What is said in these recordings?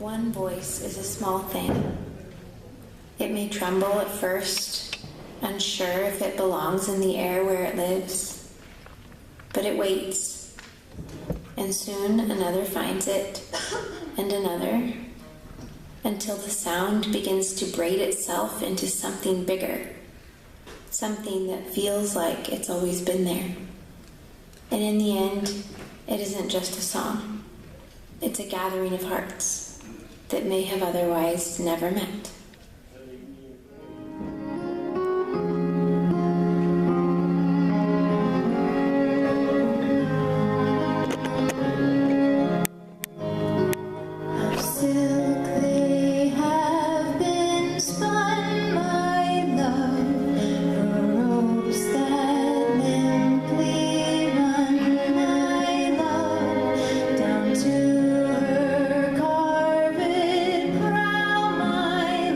One voice is a small thing. It may tremble at first, unsure if it belongs in the air where it lives. But it waits, and soon another finds it, and another, until the sound begins to braid itself into something bigger, something that feels like it's always been there. And in the end, it isn't just a song. It's a gathering of hearts that may have otherwise never met. To her carved brow, my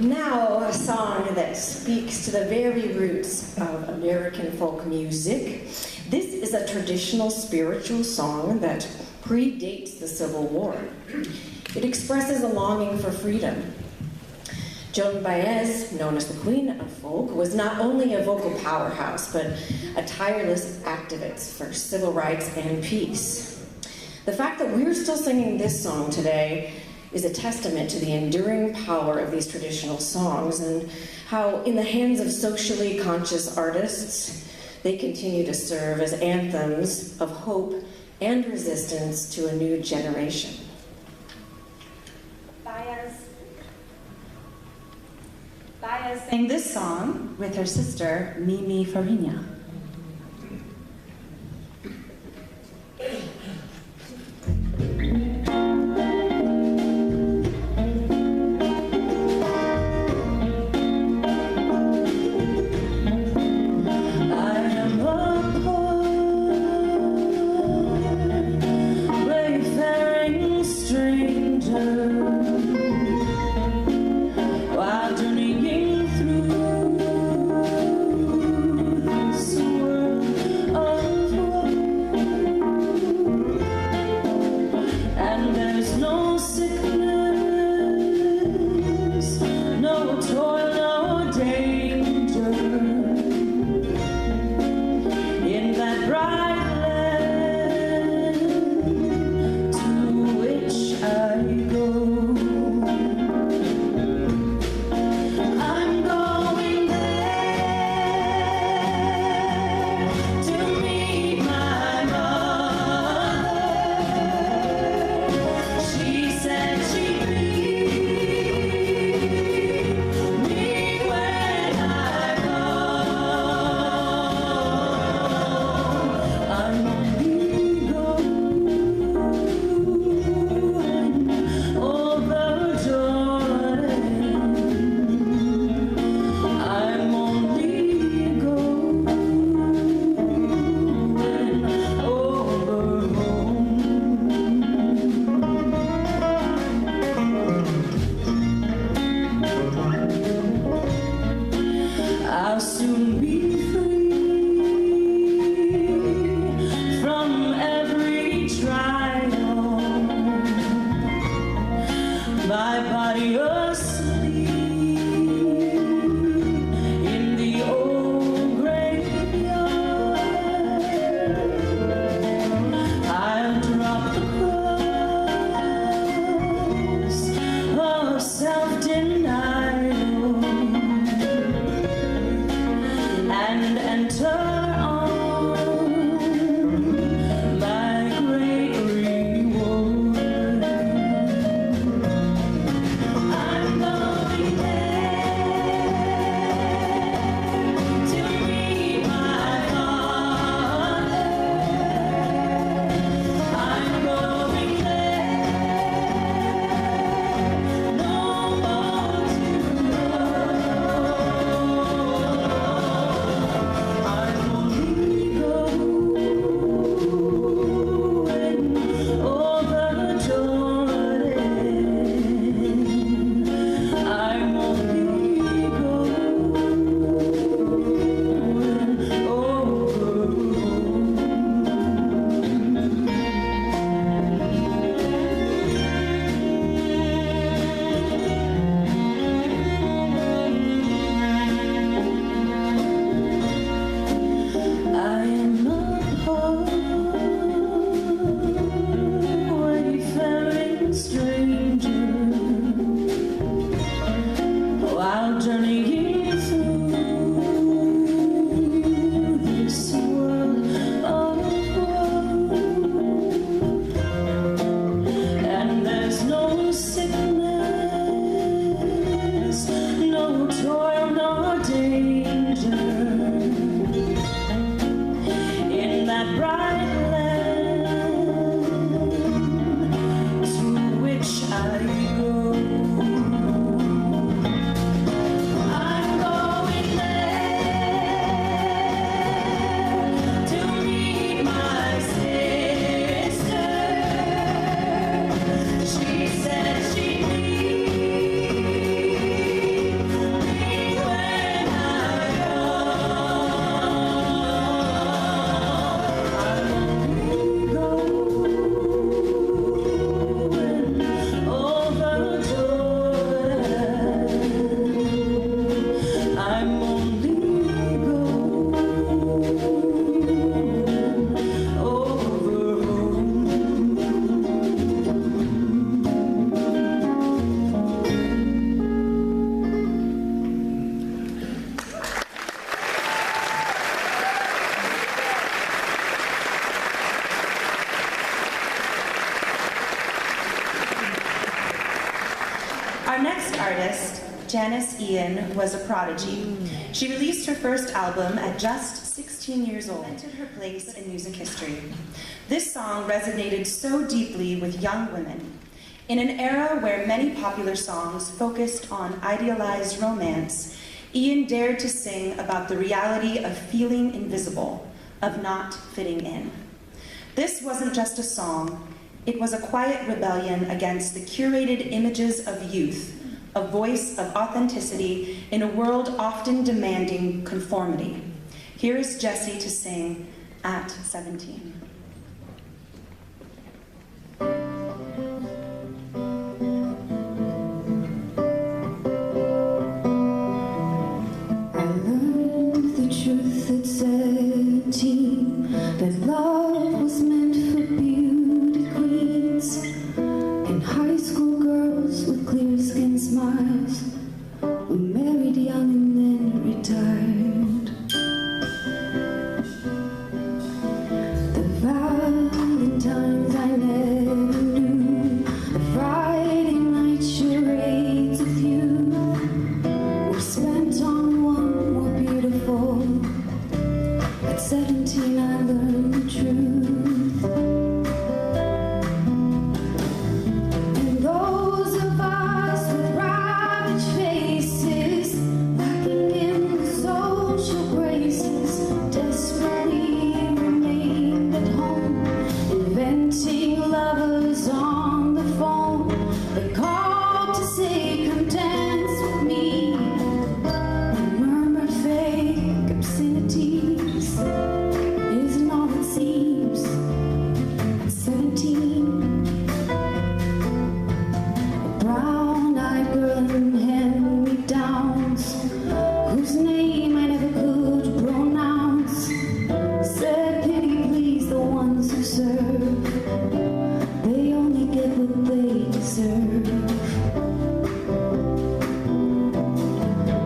Now, a song that speaks to the very roots of American folk music. This is a traditional spiritual song that predates the Civil War. It expresses a longing for freedom. Joan Baez, known as the Queen of Folk, was not only a vocal powerhouse, but a tireless activist for civil rights and peace. The fact that we're still singing this song today is a testament to the enduring power of these traditional songs and how, in the hands of socially conscious artists, they continue to serve as anthems of hope and resistance to a new generation. Baez sang this song with her sister, Mimi Farinha. I Our next artist, Janice Ian, was a prodigy. She released her first album at just 16 years old, cemented her place in music history. This song resonated so deeply with young women. In an era where many popular songs focused on idealized romance, Ian dared to sing about the reality of feeling invisible, of not fitting in. This wasn't just a song, it was a quiet rebellion against the curated images of youth, a voice of authenticity in a world often demanding conformity. Here is Jessye to sing At 17. That love was meant for beauty queens and high school girls with clear skin smiles who married young and then retired. The Valentines I never knew, the Friday night charades with you were spent on one more beautiful. At 17 I learned the truth. And those of us with ravaged faces, lacking in the social graces, desperately remained at home, inventing lovers on the phone. They called to say, come dance with me, and murmured fake obscenities. Isn't all it seems at 17? A brown-eyed girl in hand-me-downs, whose name I never could pronounce, said, pity please the ones who serve, they only get what they deserve.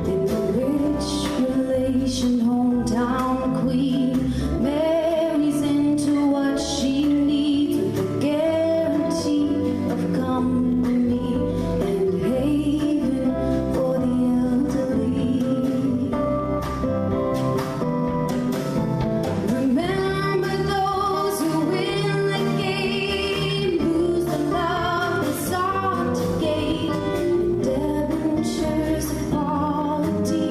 In the rich relation hometown queen marries into what she needs with the guarantee of company and haven for the elderly. Remember those who win the game, lose the love they sought to gain, debentures of quality,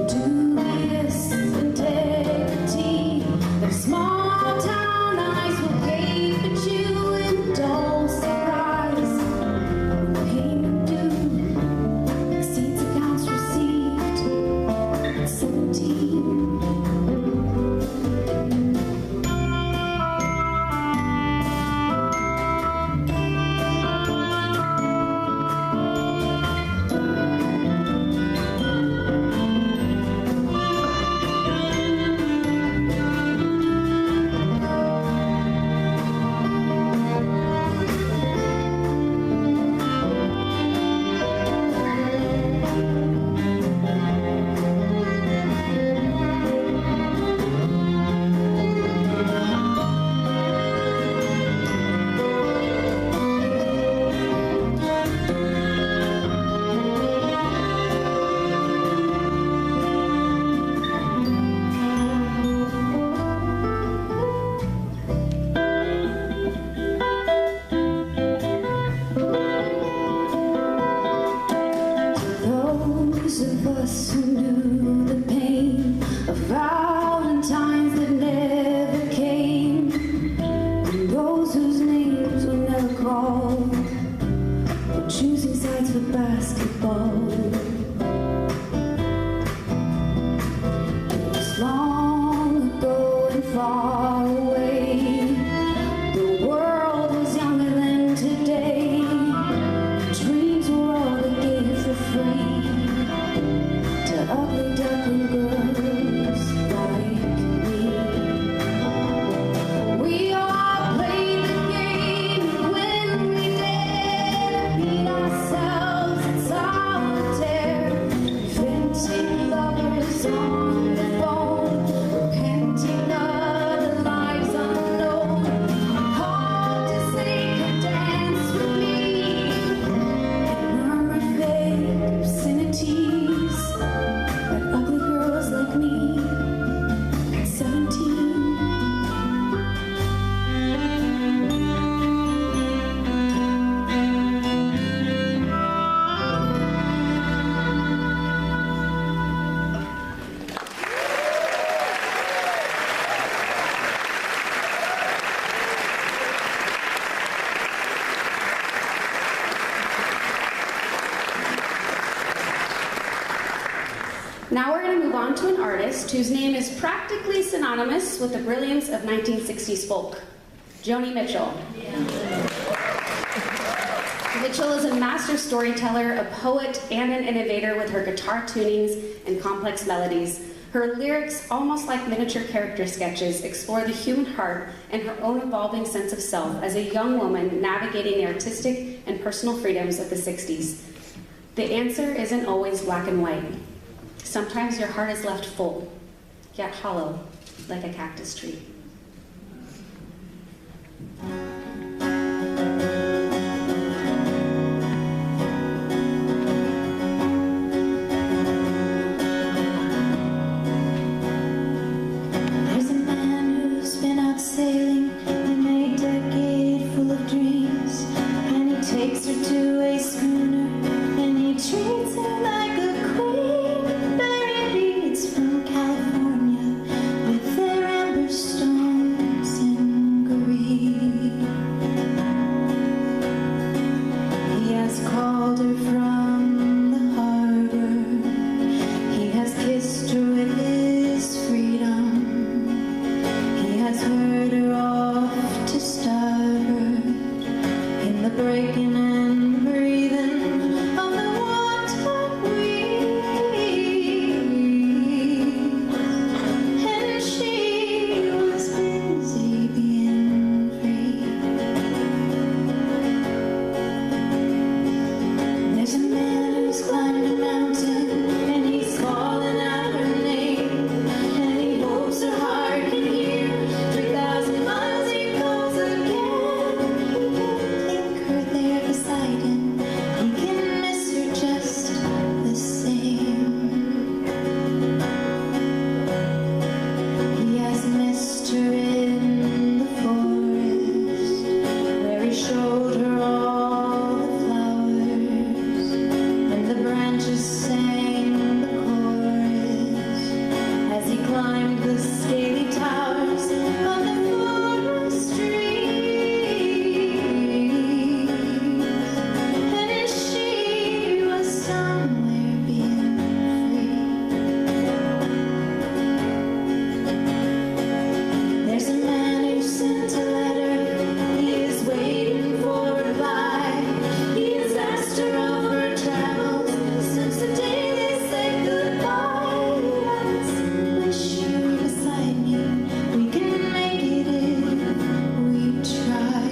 dubious integrity. Their small town eyes will gape at you in dull surprise when payment due exceeds accounts received at 17. Those of us who knew the pain of Valentines that never came, and those whose names were never called, for choosing sides for basketball. It was long ago and far away. The world was younger than today. Dreams were all they gave for free to ugly duckling girls like me. We all played the game, and when we did, beat ourselves in solitaire. Now we're going to move on to an artist whose name is practically synonymous with the brilliance of 1960s folk, Joni Mitchell. Mitchell is a master storyteller, a poet, and an innovator with her guitar tunings and complex melodies. Her lyrics, almost like miniature character sketches, explore the human heart and her own evolving sense of self as a young woman navigating the artistic and personal freedoms of the 60s. The answer isn't always black and white. Sometimes your heart is left full, yet hollow, like a cactus tree. There's a man who's been out sailing in a decade full of dreams, and he takes her to a schooner, and he treats her like a queen. Buried beads from California with their amber stones and green. He has called her from the harbor. He has kissed her with his freedom. He has heard her off to starboard in the breaking and breathing of the water breeze. And she was busy being free. There's a man who's climbed a mountain, and he's calling out her name, and he hopes her heart can hear. 3,000 miles he goes again. He can think her there beside him. He can miss her just the same. He has missed her in the forest, where he showed her all the flowers, and the branches sang the chorus as he climbed the scaly towers of the forest trees. And she was somewhere being free. There's a man who sent a letter. He is waiting for a reply. He has asked her of her travels since the day they said goodbye. I wish you were beside me. We can make it if we try.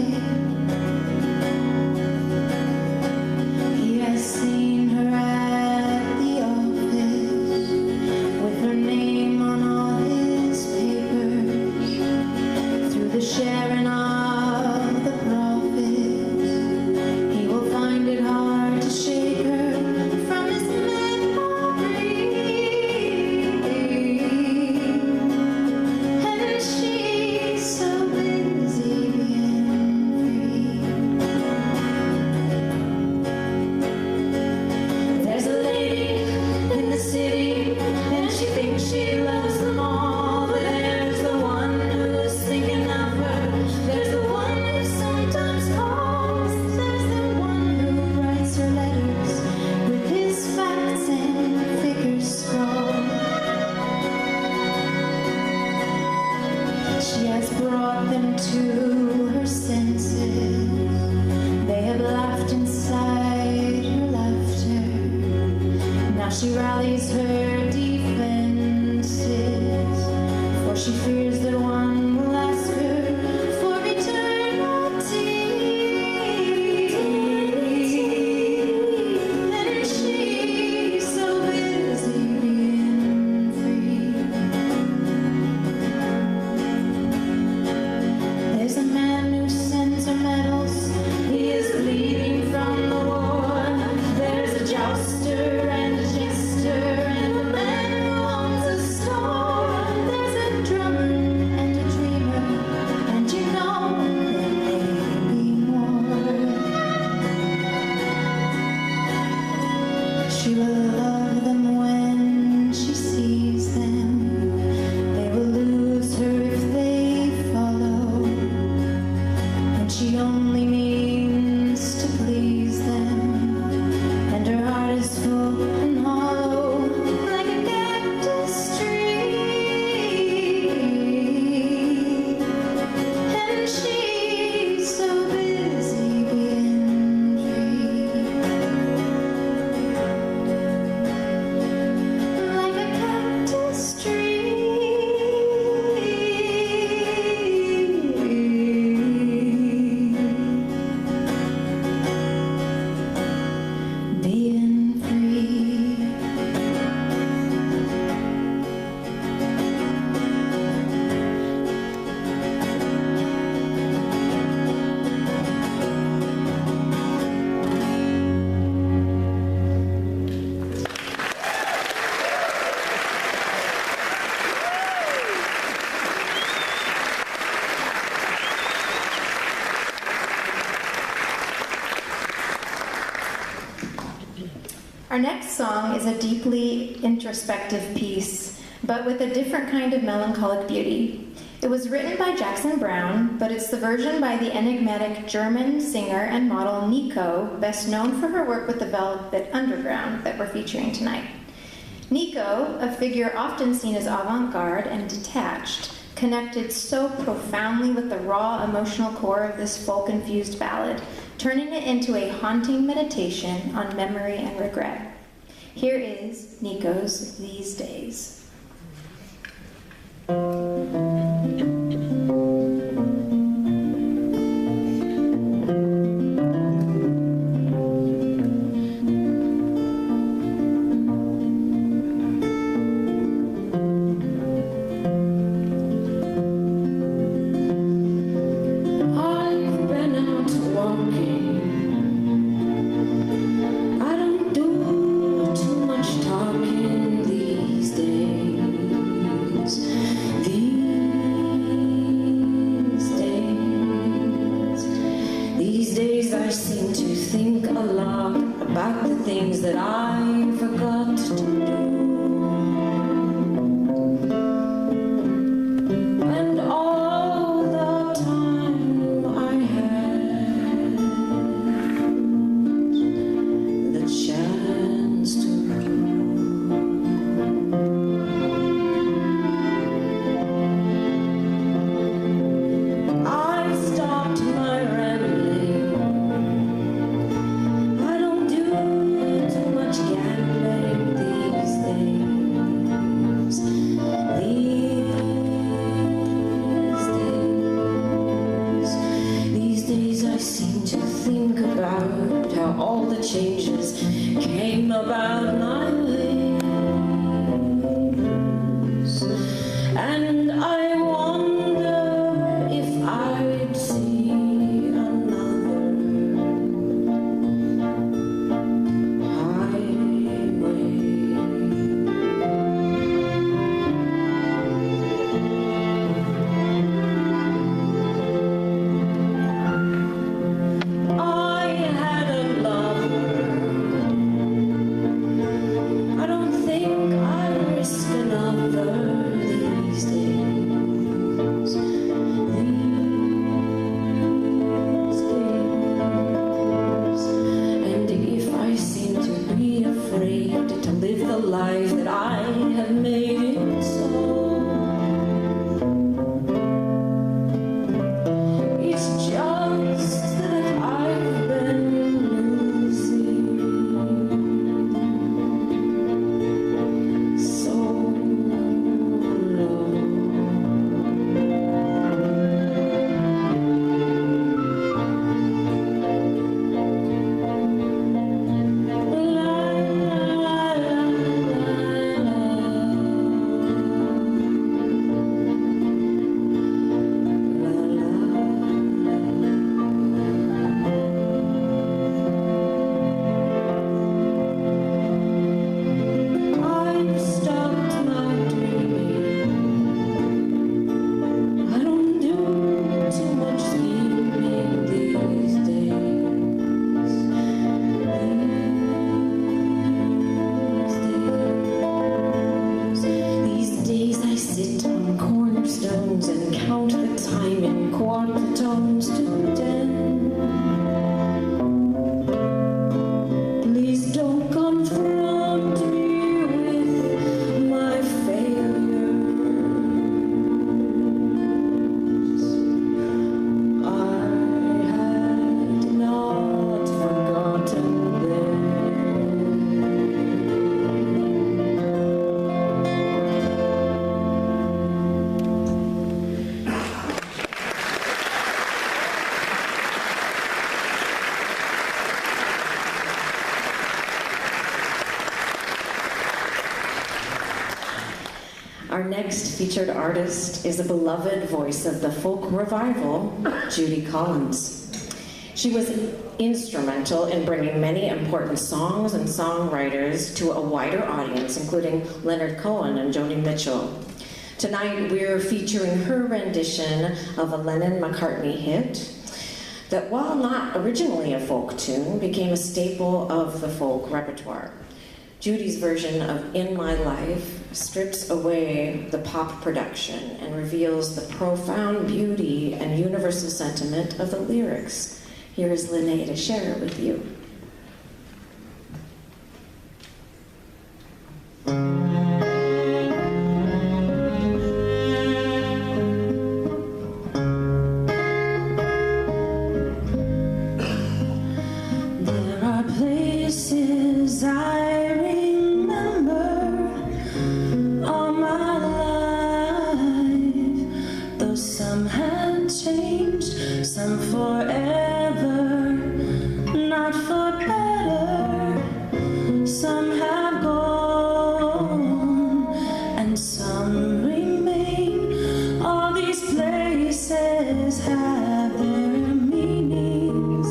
He has seen her at the office with her name on all his papers. Through the sharing of the profits, he will find it hard to shake her from his memory. And she's so busy being free. There's a lady in the city, and she thinks she loves them all. But there's the one who's thinking of her. There's the one who sometimes calls. There's the one who writes her letters with his facts and figures scrawled. She has brought them to her senses. They have laughed inside her laughter. Now she rallies her defenses, for she fears that one will ask her for eternity. And she's so busy being free. There's a man who sends her medals. He is bleeding from the war. There's a jouster and a jester and a Our next song is a deeply introspective piece, but with a different kind of melancholic beauty. It was written by Jackson Browne, but it's the version by the enigmatic German singer and model Nico, best known for her work with the Velvet Underground that we're featuring tonight. Nico, a figure often seen as avant-garde and detached, connected so profoundly with the raw emotional core of this folk-infused ballad, turning it into a haunting meditation on memory and regret. Here is Nico's These Days. Our next featured artist is a beloved voice of the folk revival, Judy Collins. She was instrumental in bringing many important songs and songwriters to a wider audience, including Leonard Cohen and Joni Mitchell. Tonight, we're featuring her rendition of a Lennon-McCartney hit that, while not originally a folk tune, became a staple of the folk repertoire. Judy's version of In My Life strips away the pop production and reveals the profound beauty and universal sentiment of the lyrics. Here is Lynnea to share it with you. There are places I remember all my life, though some have changed, some forever, not for better. Some have gone and some remain. All these places have their meanings.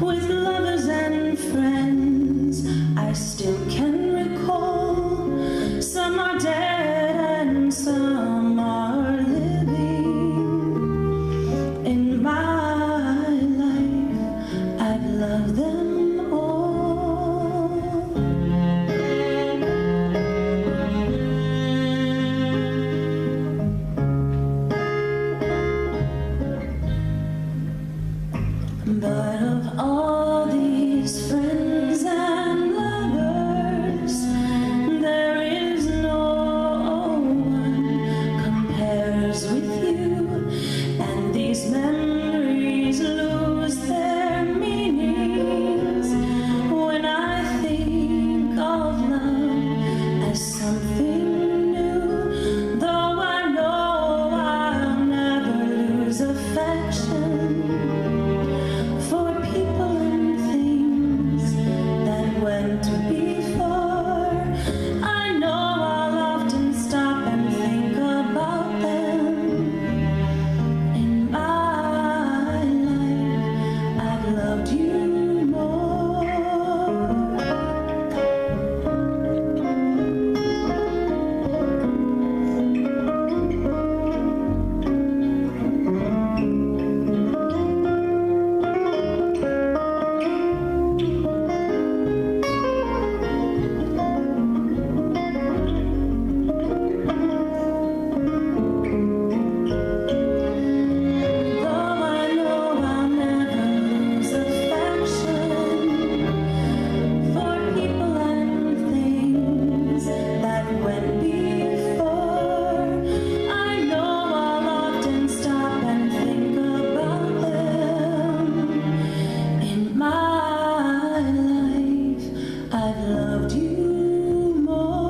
With lovers and friends, I still can recall. Some are dead and some are living. In my life, I've loved them all. But of all these friends and lovers, there is no one compares with you, and these memories lose their meanings when I think of love as something new. Though I know I'll never lose affection for people and things that went before. I know I'll often stop and think about them. In my life, I've loved you more. Though I know I'll never lose affection for people and things that went before, I know I'll often stop and think about them. In my life, I've loved you more.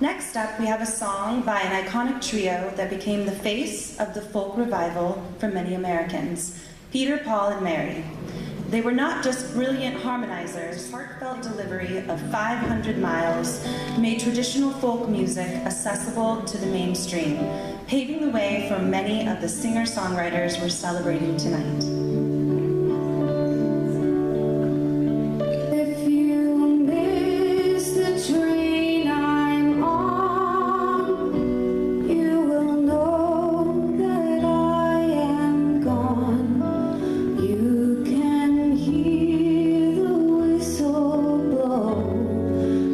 Next up, we have a song by an iconic trio that became the face of the folk revival for many Americans, Peter, Paul, and Mary. They were not just brilliant harmonizers. Heartfelt delivery of 500 miles made traditional folk music accessible to the mainstream, paving the way for many of the singer-songwriters we're celebrating tonight. If you miss the train I'm on, you will know that I am gone. You can hear the whistle blow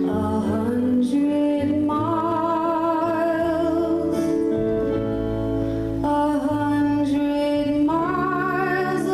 100 miles. 100 miles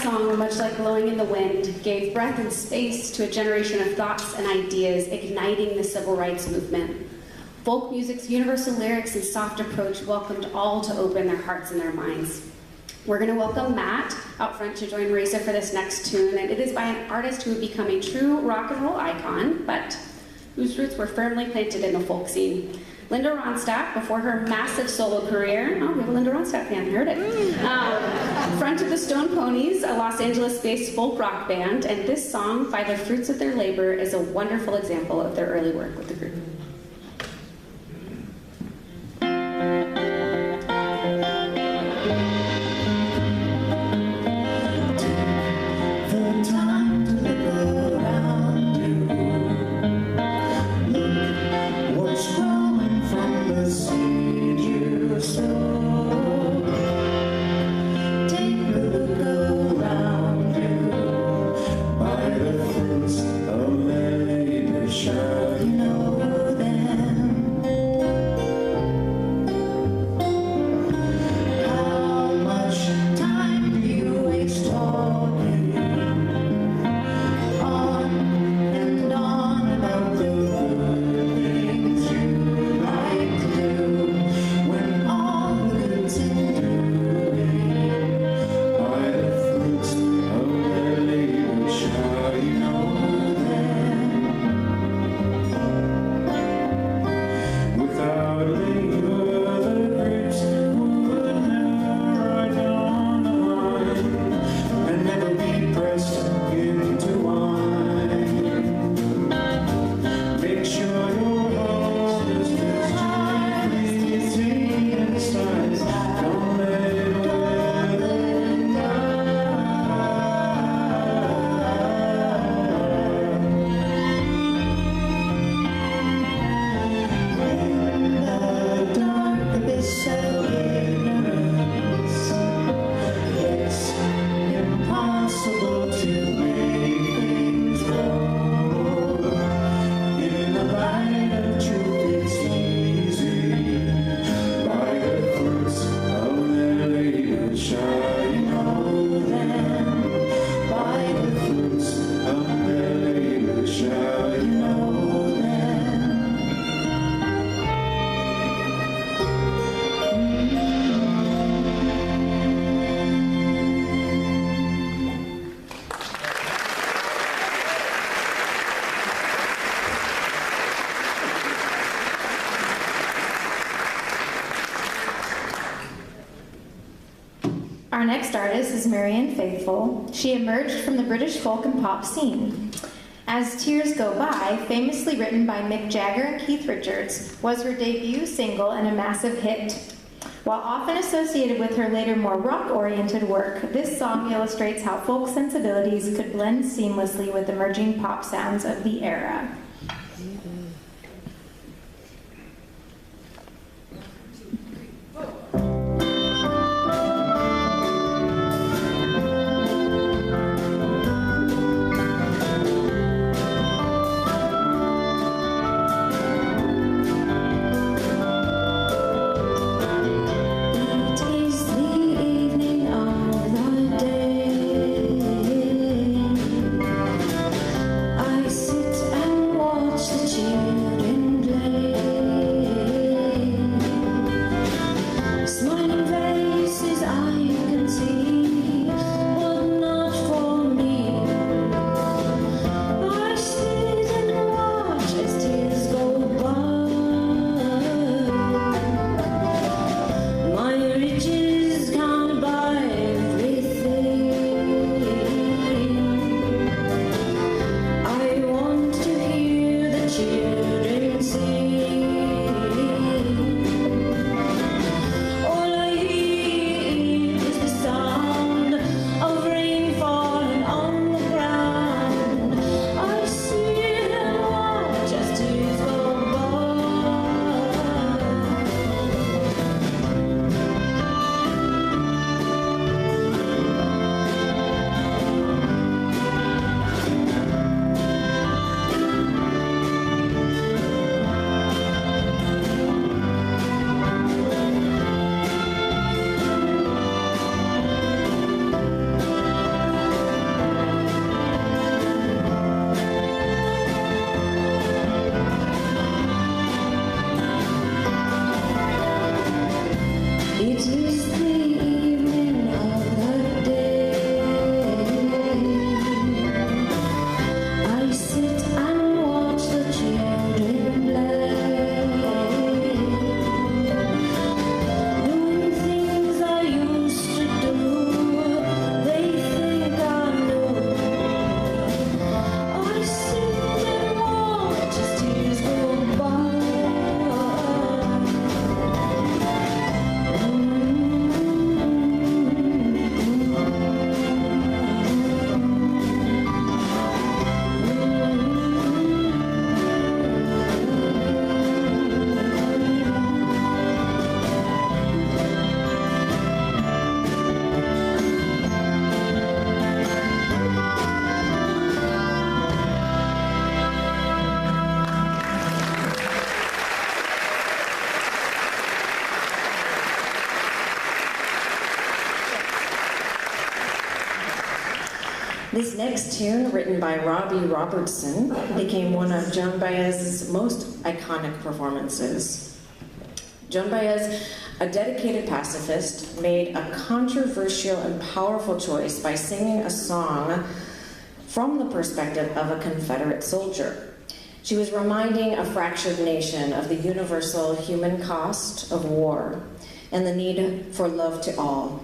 song were much like blowing in the wind, gave breath and space to a generation of thoughts and ideas, igniting the civil rights movement. Folk music's universal lyrics and soft approach welcomed all to open their hearts and their minds. We're going to welcome Matt out front to join Marisa for this next tune, and it is by an artist who would become a true rock and roll icon, but whose roots were firmly planted in the folk scene. Linda Ronstadt, before her massive solo career, oh, we have a Linda Ronstadt fan, heard it, fronted the Stone Ponies, a Los Angeles-based folk rock band, and this song, By the Fruits of Their Labor, is a wonderful example of their early work with the group. Our next artist is Marianne Faithfull. She emerged from the British folk and pop scene. As Tears Go By, famously written by Mick Jagger and Keith Richards, was her debut single and a massive hit. While often associated with her later more rock-oriented work, this song illustrates how folk sensibilities could blend seamlessly with emerging pop sounds of the era. I sit and watch the next tune, written by Robbie Robertson, became one of Joan Baez's most iconic performances. Joan Baez, a dedicated pacifist, made a controversial and powerful choice by singing a song from the perspective of a Confederate soldier. She was reminding a fractured nation of the universal human cost of war and the need for love to all,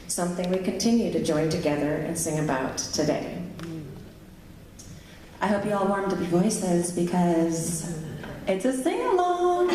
something we continue to join together and sing about today. I hope you all warmed up your voices because it's a sing-along.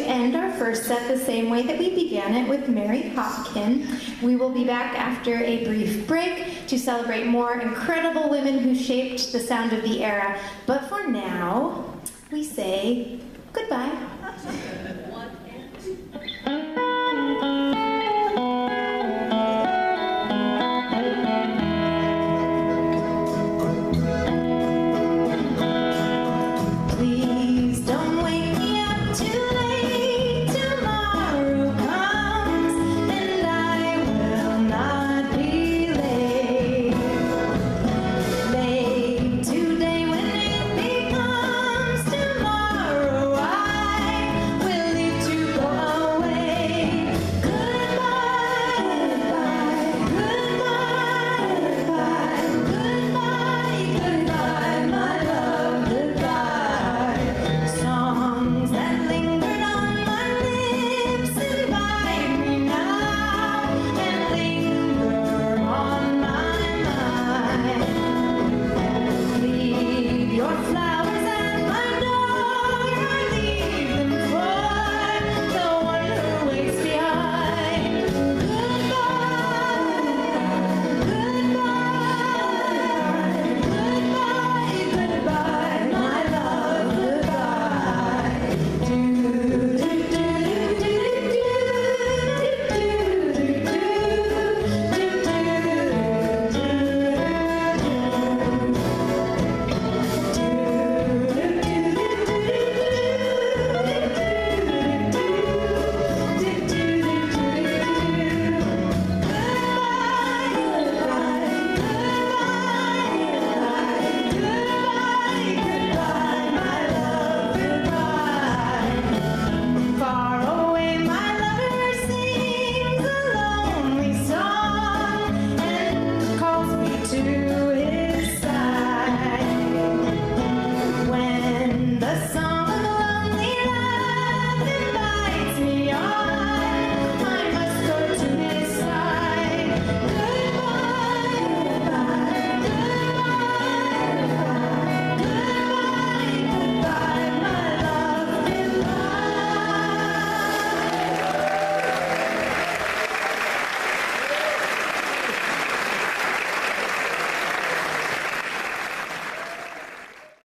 end our first set the same way that we began it, with Mary Hopkin. We will be back after a brief break to celebrate more incredible women who shaped the sound of the era. But for now, we say goodbye. Please don't wake me up too